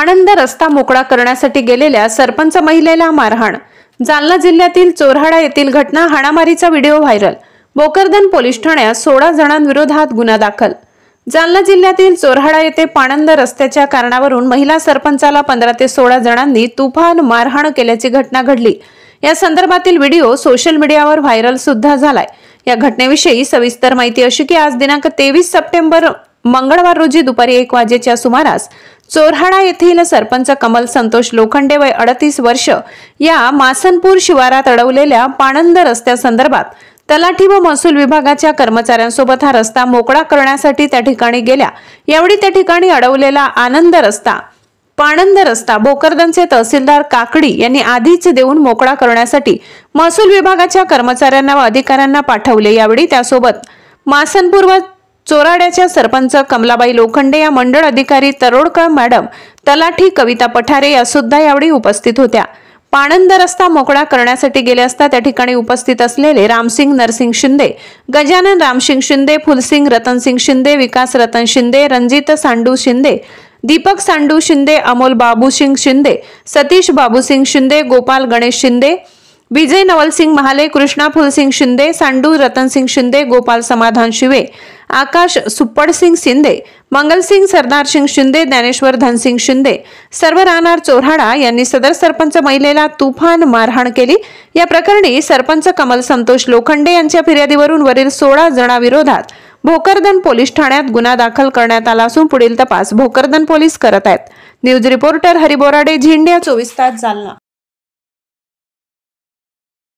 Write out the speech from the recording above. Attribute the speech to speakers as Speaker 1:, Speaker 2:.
Speaker 1: पाणंद रस्ता मोकळा करण्यासाठी गेलेल्या सरपंच महिलेला मारहाण। जालना जिल्ह्यातील चोरहाडा येथील घटना, हाणामारीचा व्हिडिओ व्हायरल। भोकरदन पोलीस ठाण्यात 16 जणांविरोधात गुन्हा दाखल। जालना जिल्ह्यातील चोरहाडा येथे पाणंद रस्त्याच्या कारणावरून महिला सरपंचाला 15 ते 16 जणांनी तुफान मारहाण केल्याची घटना घडली। या संदर्भातील व्हिडिओ सोशल मीडियावर व्हायरल सुद्धा झालाय। या घटनेविषयी सविस्तर माहिती अशी की आज दिनांक 23 सप्टेंबर मंगळवार रोजी दुपारी 1 वाजेच्या सुमारास चोरहाडा येथील सरपंच कमल संतोष लोखंडे वय 38 वर्ष या मासनपूर शिवारात अडवलेल्या पाणंद रस्त्यासंदर्भात तलाठी व महसूल विभागाच्या कर्मचाऱ्यांसोबत हा रस्ता मोकळा करण्यासाठी त्या ठिकाणी गेल्या। यावेळी त्या ठिकाणी अडवलेला पाणंद रस्ता भोकरदनचे तहसीलदार काकडी यांनी आधीच देऊन मोकळा करण्यासाठी महसूल विभागाच्या कर्मचाऱ्यांना व अधिकाऱ्यांना पाठवले। यावेळी त्यासोबत मासनपूर व चोराड्याच्या सरपंच कमलाबाई लोखंडे या मंडळ अधिकारी तरोडकर मॅडम, तलाठी कविता पठारे या सुद्धा यावेळी उपस्थित होत्या। पाणंद रस्ता मोकळा करण्यासाठी गेले असता त्या ठिकाणी उपस्थित असलेले रामसिंग नरसिंग शिंदे, गजानन रामसिंग शिंदे, फुलसिंग रतनसिंग शिंदे, विकास रतन शिंदे, रणजित सांडू शिंदे, दीपक सांडू शिंदे, अमोल बाबूसिंग शिंदे, सतीश बाबूसिंग शिंदे, गोपाल गणेश शिंदे, विजय नवलसिंग महाले, कृष्णा फुलसिंग शिंदे, सांडू रतनसिंग शिंदे, गोपाल समाधान शिवे, आकाश सुप्पडसिंग शिंदे, मंगलसिंग सरदार सिंग शिंदे, ज्ञानेश्वर धनसिंग शिंदे सर्व राहणार चोरहाडा यांनी सदर सरपंच महिलेला तुफान मारहाण केली। या प्रकरणी सरपंच कमल संतोष लोखंडे यांच्या फिर्यादीवरून वरील 16 जणांविरोधात भोकरदन पोलीस ठाण्यात गुन्हा दाखल करण्यात आला असून पुढील तपास भोकरदन पोलीस करत आहेत। न्यूज रिपोर्टर हरी बोराडे, झिंड्या 24 तास, जालना।